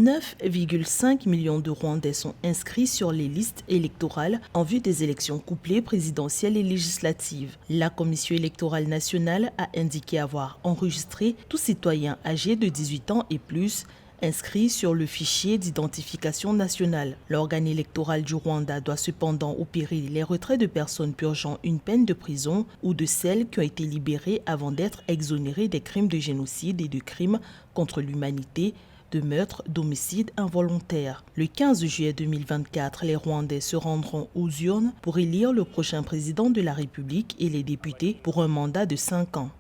9,5 millions de Rwandais sont inscrits sur les listes électorales en vue des élections couplées présidentielles et législatives. La Commission électorale nationale a indiqué avoir enregistré tout citoyen âgé de 18 ans et plus inscrit sur le fichier d'identification nationale. L'organe électoral du Rwanda doit cependant opérer les retraits de personnes purgeant une peine de prison ou de celles qui ont été libérées avant d'être exonérées des crimes de génocide et de crimes contre l'humanité, de meurtre, d'homicide involontaire. Le 15 juillet 2024, les Rwandais se rendront aux urnes pour élire le prochain président de la République et les députés pour un mandat de 5 ans.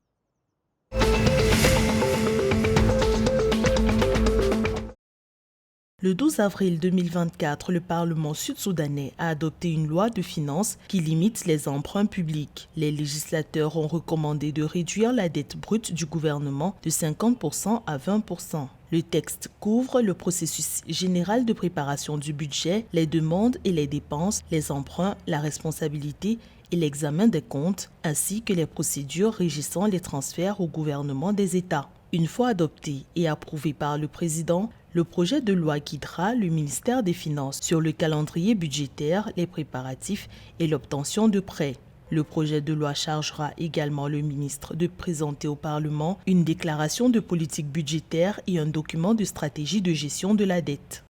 Le 12 avril 2024, le Parlement sud-soudanais a adopté une loi de finances qui limite les emprunts publics. Les législateurs ont recommandé de réduire la dette brute du gouvernement de 50% à 20%. Le texte couvre le processus général de préparation du budget, les demandes et les dépenses, les emprunts, la responsabilité et l'examen des comptes, ainsi que les procédures régissant les transferts au gouvernement des États. Une fois adopté et approuvé par le président, le projet de loi guidera le ministère des Finances sur le calendrier budgétaire, les préparatifs et l'obtention de prêts. Le projet de loi chargera également le ministre de présenter au Parlement une déclaration de politique budgétaire et un document de stratégie de gestion de la dette.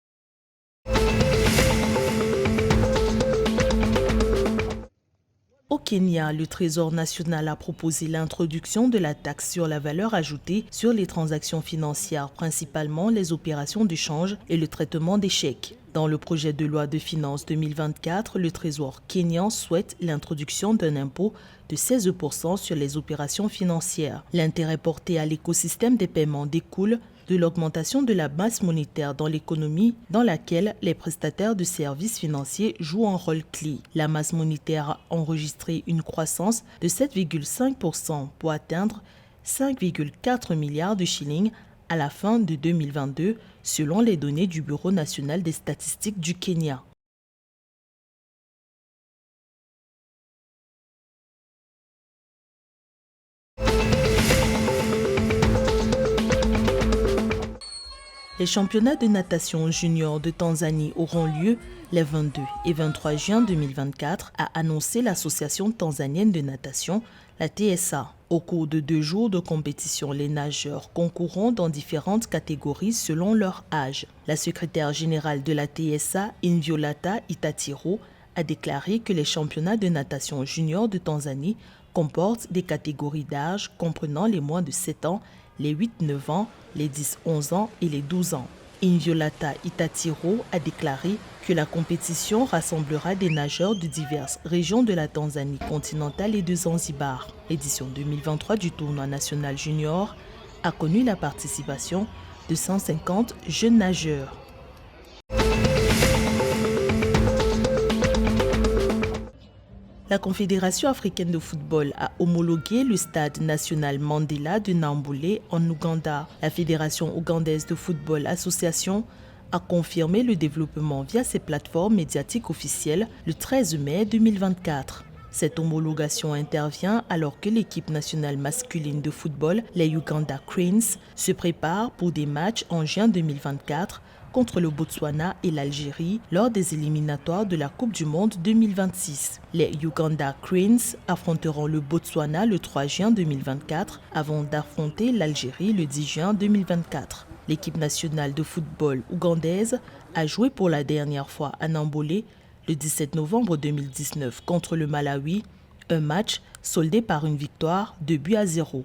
Au Kenya, le Trésor national a proposé l'introduction de la taxe sur la valeur ajoutée sur les transactions financières, principalement les opérations de change et le traitement des chèques. Dans le projet de loi de finances 2024, le Trésor kényan souhaite l'introduction d'un impôt de 16% sur les opérations financières. L'intérêt porté à l'écosystème des paiements découle de l'augmentation de la masse monétaire dans l'économie dans laquelle les prestataires de services financiers jouent un rôle clé. La masse monétaire a enregistré une croissance de 7,5% pour atteindre 5,4 milliards de shillings à la fin de 2022, selon les données du Bureau national des statistiques du Kenya. Les championnats de natation junior de Tanzanie auront lieu les 22 et 23 juin 2024, a annoncé l'Association tanzanienne de natation, la TSA. Au cours de 2 jours de compétition, les nageurs concourront dans différentes catégories selon leur âge. La secrétaire générale de la TSA, Inviolata Itatiro, a déclaré que les championnats de natation junior de Tanzanie comportent des catégories d'âge comprenant les moins de 7 ans, les 8-9 ans, les 10-11 ans et les 12 ans. Inviolata Itatiro a déclaré que la compétition rassemblera des nageurs de diverses régions de la Tanzanie continentale et de Zanzibar. L'édition 2023 du tournoi national junior a connu la participation de 150 jeunes nageurs. La Confédération africaine de football a homologué le stade national Mandela de Namboule en Ouganda. La Fédération ougandaise de football association a confirmé le développement via ses plateformes médiatiques officielles le 13 mai 2024. Cette homologation intervient alors que l'équipe nationale masculine de football, les Uganda Cranes, se prépare pour des matchs en juin 2024 contre le Botswana et l'Algérie lors des éliminatoires de la Coupe du Monde 2026. Les Uganda Cranes affronteront le Botswana le 3 juin 2024 avant d'affronter l'Algérie le 10 juin 2024. L'équipe nationale de football ougandaise a joué pour la dernière fois à Namboule le 17 novembre 2019 contre le Malawi, un match soldé par une victoire 2-0.